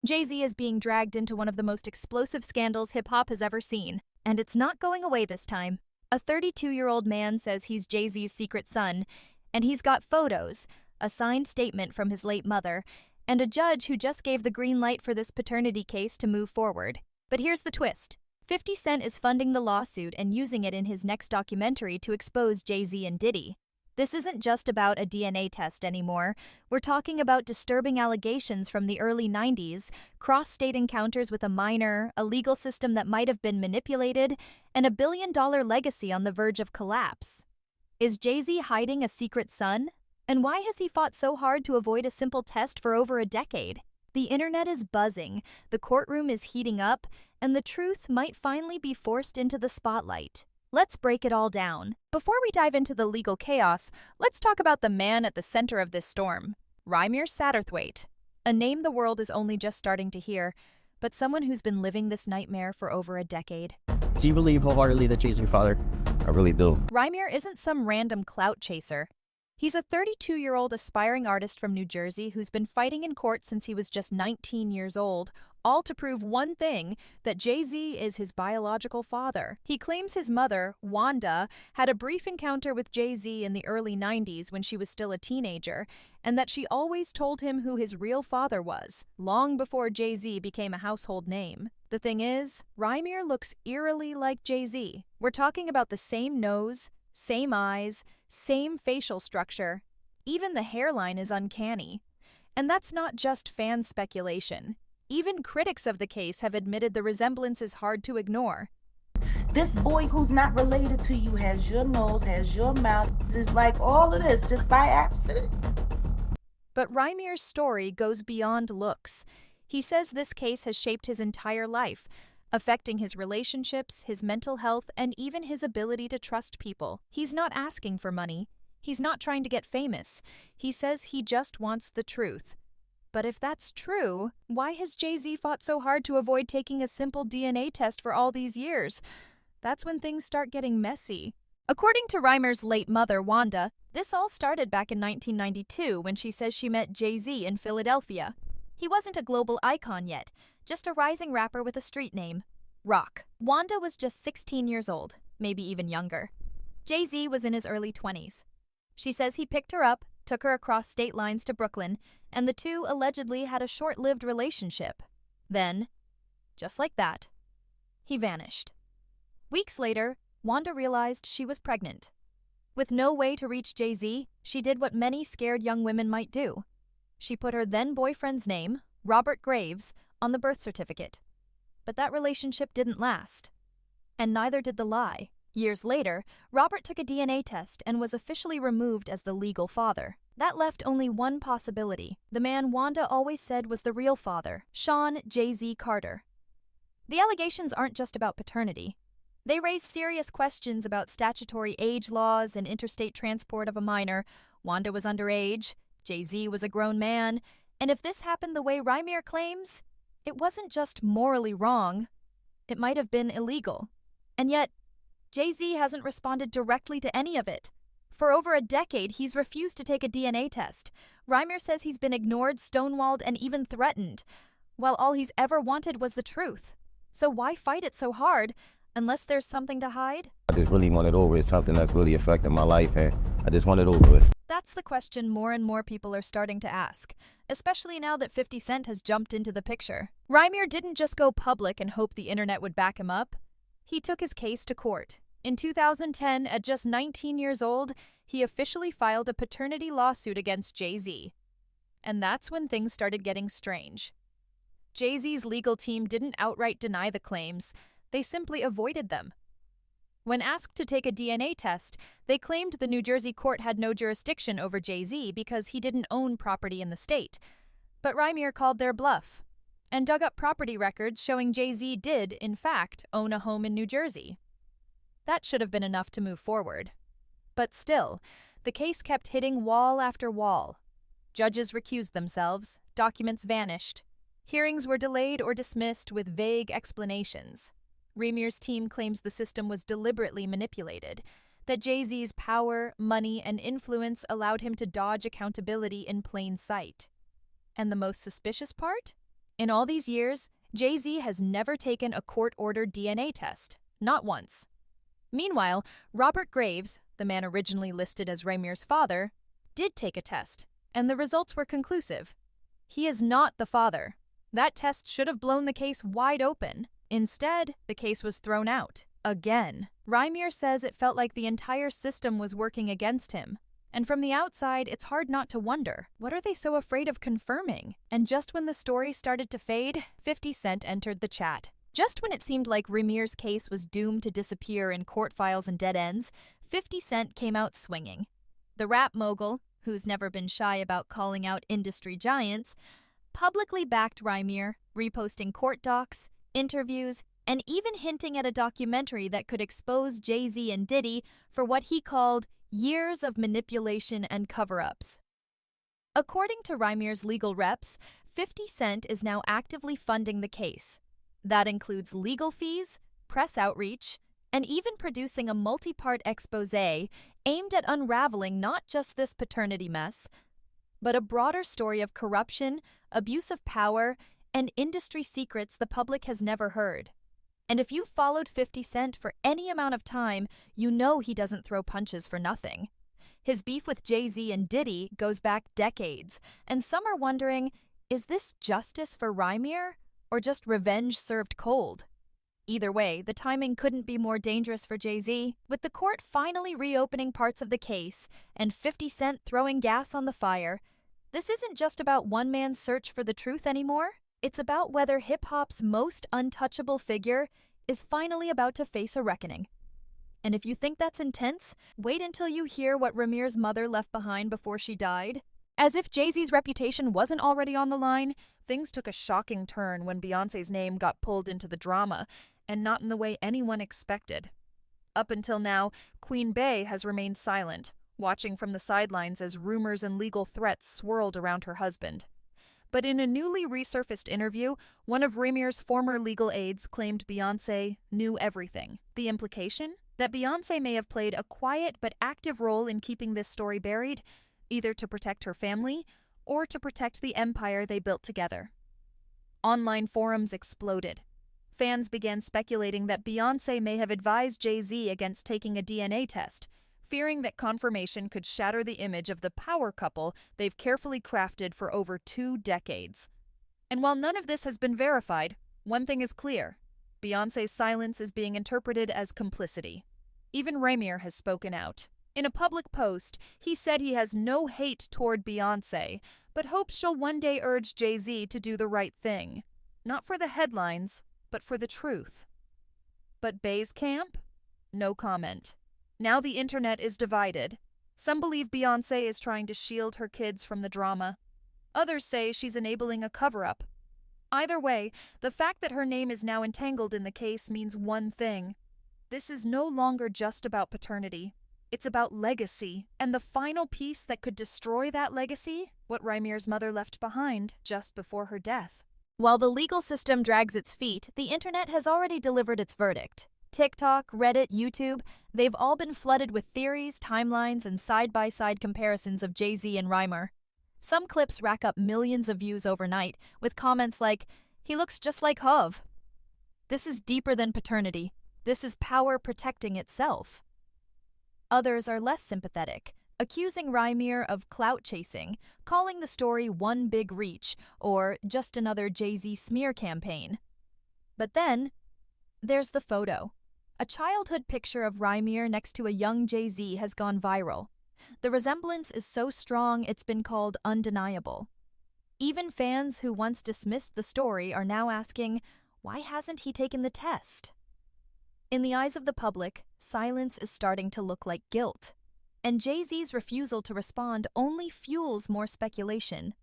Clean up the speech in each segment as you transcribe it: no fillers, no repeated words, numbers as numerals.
Jay-Z is being dragged into one of the most explosive scandals hip-hop has ever seen, and it's not going away this time. A 32-year-old man says he's Jay-Z's secret son, and he's got photos, a signed statement from his late mother, and a judge who just gave the green light for this paternity case to move forward. But here's the twist. 50 Cent is funding the lawsuit and using it in his next documentary to expose Jay-Z and Diddy. This isn't just about a DNA test anymore. We're talking about disturbing allegations from the early 90s, cross-state encounters with a minor, a legal system that might have been manipulated, and a billion-dollar legacy on the verge of collapse. Is Jay-Z hiding a secret son? And why has he fought so hard to avoid a simple test for over a decade? The internet is buzzing, the courtroom is heating up, and the truth might finally be forced into the spotlight. Let's break it all down. Before we dive into the legal chaos, let's talk about the man at the center of this storm, Rhymir Satterthwaite. A name the world is only just starting to hear, but someone who's been living this nightmare for over a decade. Do you believe wholeheartedly that Jay's your father? I really do. Rhymir isn't some random clout chaser. He's a 32-year-old aspiring artist from New Jersey who's been fighting in court since he was just 19 years old, all to prove one thing, that Jay-Z is his biological father. He claims his mother, Wanda, had a brief encounter with Jay-Z in the early 90s when she was still a teenager, and that she always told him who his real father was, long before Jay-Z became a household name. The thing is, Rhymir looks eerily like Jay-Z. We're talking about the same nose, same eyes, same facial structure. Even the hairline is uncanny. And that's not just fan speculation. Even critics of the case have admitted the resemblance is hard to ignore. This boy who's not related to you has your nose, has your mouth. It's like all of this just by accident. But Rhymir's story goes beyond looks. He says this case has shaped his entire life, affecting his relationships, his mental health, and even his ability to trust people. He's not asking for money. He's not trying to get famous. He says he just wants the truth. But if that's true, why has Jay-Z fought so hard to avoid taking a simple DNA test for all these years? That's when things start getting messy. According to Rhymir's late mother, Wanda, this all started back in 1992 when she says she met Jay-Z in Philadelphia. He wasn't a global icon yet, just a rising rapper with a street name, Rock. Wanda was just 16 years old, maybe even younger. Jay-Z was in his early 20s. She says he picked her up, took her across state lines to Brooklyn, and the two allegedly had a short-lived relationship. Then, just like that, he vanished. Weeks later, Wanda realized she was pregnant. With no way to reach Jay-Z, she did what many scared young women might do. She put her then-boyfriend's name, Robert Graves, on the birth certificate. But that relationship didn't last. And neither did the lie. Years later, Robert took a DNA test and was officially removed as the legal father. That left only one possibility: the man Wanda always said was the real father, Sean Jay-Z Carter. The allegations aren't just about paternity. They raise serious questions about statutory age laws and interstate transport of a minor. Wanda was underage, Jay-Z was a grown man, and if this happened the way Rhymir claims, it wasn't just morally wrong, it might have been illegal. And yet, Jay-Z hasn't responded directly to any of it. For over a decade, he's refused to take a DNA test. Rhymir says he's been ignored, stonewalled, and even threatened, while all he's ever wanted was the truth. So why fight it so hard, unless there's something to hide? I just really want it over. It's something that's really affecting my life, and I just want it over with. That's the question more and more people are starting to ask, especially now that 50 Cent has jumped into the picture. Rhymir didn't just go public and hope the internet would back him up. He took his case to court. In 2010, at just 19 years old, he officially filed a paternity lawsuit against Jay-Z. And that's when things started getting strange. Jay-Z's legal team didn't outright deny the claims, they simply avoided them. When asked to take a DNA test, they claimed the New Jersey court had no jurisdiction over Jay-Z because he didn't own property in the state. But Rhymir called their bluff and dug up property records showing Jay-Z did, in fact, own a home in New Jersey. That should have been enough to move forward. But still, the case kept hitting wall after wall. Judges recused themselves, documents vanished. Hearings were delayed or dismissed with vague explanations. Rhymir's team claims the system was deliberately manipulated, that Jay-Z's power, money, and influence allowed him to dodge accountability in plain sight. And the most suspicious part? In all these years, Jay-Z has never taken a court-ordered DNA test, not once. Meanwhile, Robert Graves, the man originally listed as Rhymir's father, did take a test, and the results were conclusive. He is not the father. That test should have blown the case wide open. Instead, the case was thrown out. Again. Rhymir says it felt like the entire system was working against him. And from the outside, it's hard not to wonder, what are they so afraid of confirming? And just when the story started to fade, 50 Cent entered the chat. Just when it seemed like Rhymir's case was doomed to disappear in court files and dead ends, 50 Cent came out swinging. The rap mogul, who's never been shy about calling out industry giants, publicly backed Rhymir, reposting court docs, interviews, and even hinting at a documentary that could expose Jay-Z and Diddy for what he called years of manipulation and cover-ups. According to Rhymir's legal reps, 50 Cent is now actively funding the case. That includes legal fees, press outreach, and even producing a multi-part expose aimed at unraveling not just this paternity mess, but a broader story of corruption, abuse of power, and industry secrets the public has never heard. And if you've followed 50 Cent for any amount of time, you know he doesn't throw punches for nothing. His beef with Jay-Z and Diddy goes back decades, and some are wondering, is this justice for Rhymir, or just revenge served cold? Either way, the timing couldn't be more dangerous for Jay-Z. With the court finally reopening parts of the case and 50 Cent throwing gas on the fire, this isn't just about one man's search for the truth anymore. It's about whether hip-hop's most untouchable figure is finally about to face a reckoning. And if you think that's intense, wait until you hear what Rhymir's mother left behind before she died. As if Jay-Z's reputation wasn't already on the line, things took a shocking turn when Beyoncé's name got pulled into the drama, and not in the way anyone expected. Up until now, Queen Bey has remained silent, watching from the sidelines as rumors and legal threats swirled around her husband. But in a newly resurfaced interview, one of Rhymir's former legal aides claimed Beyoncé knew everything. The implication? That Beyoncé may have played a quiet but active role in keeping this story buried, either to protect her family or to protect the empire they built together. Online forums exploded. Fans began speculating that Beyoncé may have advised Jay-Z against taking a DNA test, fearing that confirmation could shatter the image of the power couple they've carefully crafted for over 2 decades. And while none of this has been verified, one thing is clear. Beyoncé's silence is being interpreted as complicity. Even Rhymir has spoken out. In a public post, he said he has no hate toward Beyoncé, but hopes she'll one day urge Jay-Z to do the right thing. Not for the headlines, but for the truth. But Bey's camp? No comment. Now the internet is divided. Some believe Beyoncé is trying to shield her kids from the drama. Others say she's enabling a cover-up. Either way, the fact that her name is now entangled in the case means one thing. This is no longer just about paternity. It's about legacy, and the final piece that could destroy that legacy, what Rhymir's mother left behind just before her death. While the legal system drags its feet, the internet has already delivered its verdict. TikTok, Reddit, YouTube, they've all been flooded with theories, timelines, and side-by-side comparisons of Jay-Z and Rhymir. Some clips rack up millions of views overnight, with comments like, "He looks just like Hov." This is deeper than paternity. This is power protecting itself. Others are less sympathetic, accusing Rhymir of clout chasing, calling the story one big reach, or just another Jay-Z smear campaign. But then, there's the photo. A childhood picture of Rhymir next to a young Jay-Z has gone viral. The resemblance is so strong it's been called undeniable. Even fans who once dismissed the story are now asking, why hasn't he taken the test? In the eyes of the public, silence is starting to look like guilt. And Jay-Z's refusal to respond only fuels more speculation.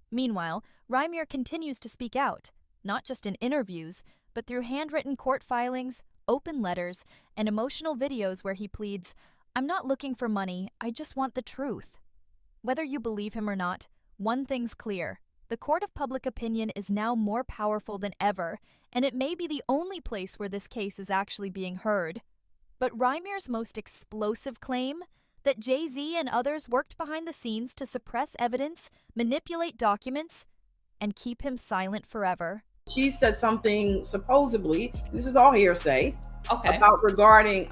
Meanwhile, Rhymir continues to speak out, not just in interviews, but through handwritten court filings, open letters, and emotional videos where he pleads, "I'm not looking for money, I just want the truth." Whether you believe him or not, one thing's clear. The court of public opinion is now more powerful than ever, and it may be the only place where this case is actually being heard. But Rhymir's most explosive claim, that Jay-Z and others worked behind the scenes to suppress evidence, manipulate documents, and keep him silent forever? She said something supposedly, this is all hearsay, Okay. about regarding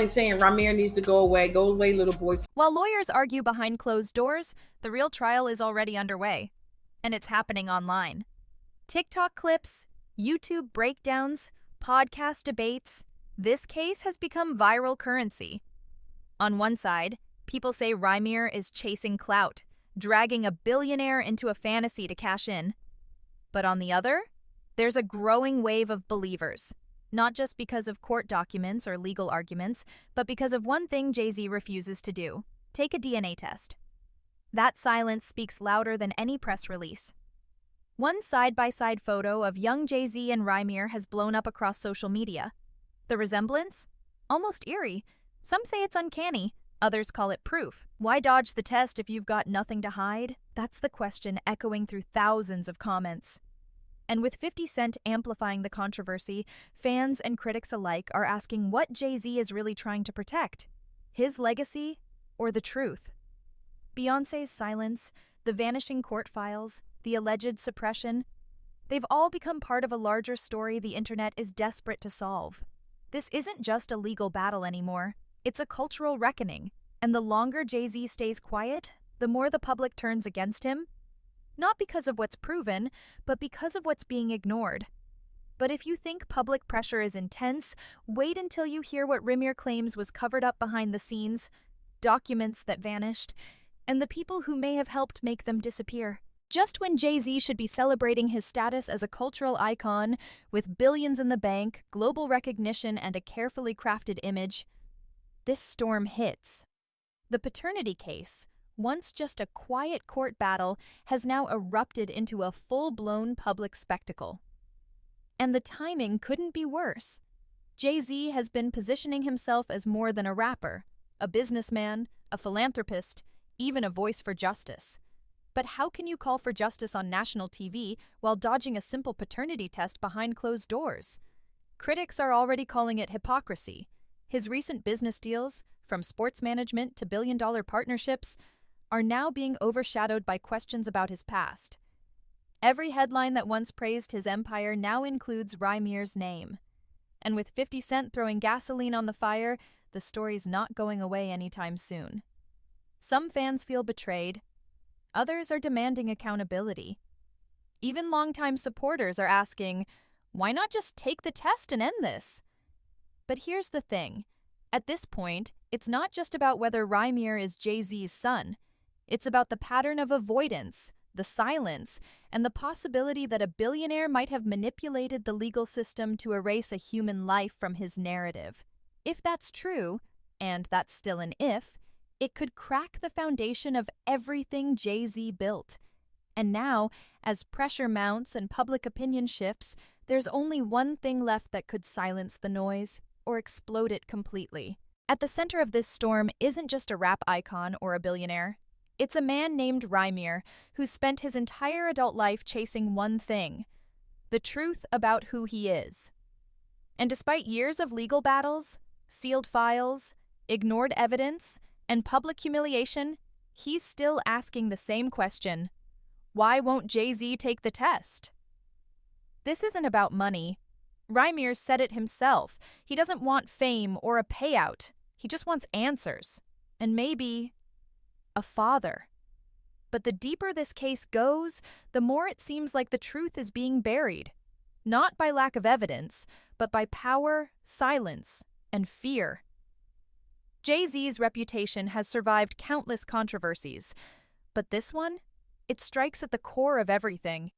saying Rymir needs to go away, little boy. While lawyers argue behind closed doors, the real trial is already underway, and it's happening online. TikTok clips, YouTube breakdowns, podcast debates, this case has become viral currency. On one side, people say Rymir is chasing clout, dragging a billionaire into a fantasy to cash in. But on the other, there's a growing wave of believers, not just because of court documents or legal arguments, but because of one thing Jay-Z refuses to do: take a DNA test. That silence speaks louder than any press release. One side-by-side photo of young Jay-Z and Rymir has blown up across social media. The resemblance? Almost eerie. Some say it's uncanny. Others call it proof. Why dodge the test if you've got nothing to hide? That's the question echoing through thousands of comments. And with 50 Cent amplifying the controversy, fans and critics alike are asking what Jay-Z is really trying to protect: his legacy or the truth? Beyoncé's silence, the vanishing court files, the alleged suppression, they've all become part of a larger story the internet is desperate to solve. This isn't just a legal battle anymore. It's a cultural reckoning, and the longer Jay-Z stays quiet, the more the public turns against him. Not because of what's proven, but because of what's being ignored. But if you think public pressure is intense, wait until you hear what Rymir claims was covered up behind the scenes, documents that vanished, and the people who may have helped make them disappear. Just when Jay-Z should be celebrating his status as a cultural icon, with billions in the bank, global recognition, and a carefully crafted image, this storm hits. The paternity case, once just a quiet court battle, has now erupted into a full-blown public spectacle. And the timing couldn't be worse. Jay-Z has been positioning himself as more than a rapper, a businessman, a philanthropist, even a voice for justice. But how can you call for justice on national TV while dodging a simple paternity test behind closed doors? Critics are already calling it hypocrisy. His recent business deals, from sports management to billion-dollar partnerships, are now being overshadowed by questions about his past. Every headline that once praised his empire now includes Rymir's name. And with 50 Cent throwing gasoline on the fire, the story's not going away anytime soon. Some fans feel betrayed. Others are demanding accountability. Even longtime supporters are asking, why not just take the test and end this? But here's the thing. At this point, it's not just about whether Rymir is Jay-Z's son. It's about the pattern of avoidance, the silence, and the possibility that a billionaire might have manipulated the legal system to erase a human life from his narrative. If that's true, and that's still an if, it could crack the foundation of everything Jay-Z built. And now, as pressure mounts and public opinion shifts, there's only one thing left that could silence the noise or explode it completely. At the center of this storm isn't just a rap icon or a billionaire. It's a man named Rymir who's spent his entire adult life chasing one thing: the truth about who he is. And despite years of legal battles, sealed files, ignored evidence, and public humiliation, he's still asking the same question: why won't Jay-Z take the test? This isn't about money. Rymir said it himself. He doesn't want fame or a payout. He just wants answers. And maybe a father. But the deeper this case goes, the more it seems like the truth is being buried. Not by lack of evidence, but by power, silence, and fear. Jay-Z's reputation has survived countless controversies, but this one, it strikes at the core of everything: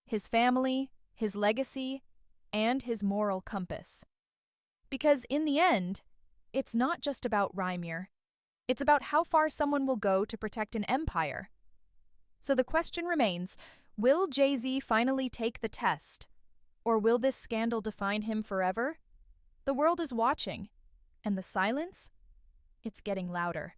his family, his legacy, and his moral compass. Because in the end, it's not just about Rymir. It's about how far someone will go to protect an empire. So the question remains, will Jay-Z finally take the test? Or will this scandal define him forever? The world is watching, and the silence? It's getting louder.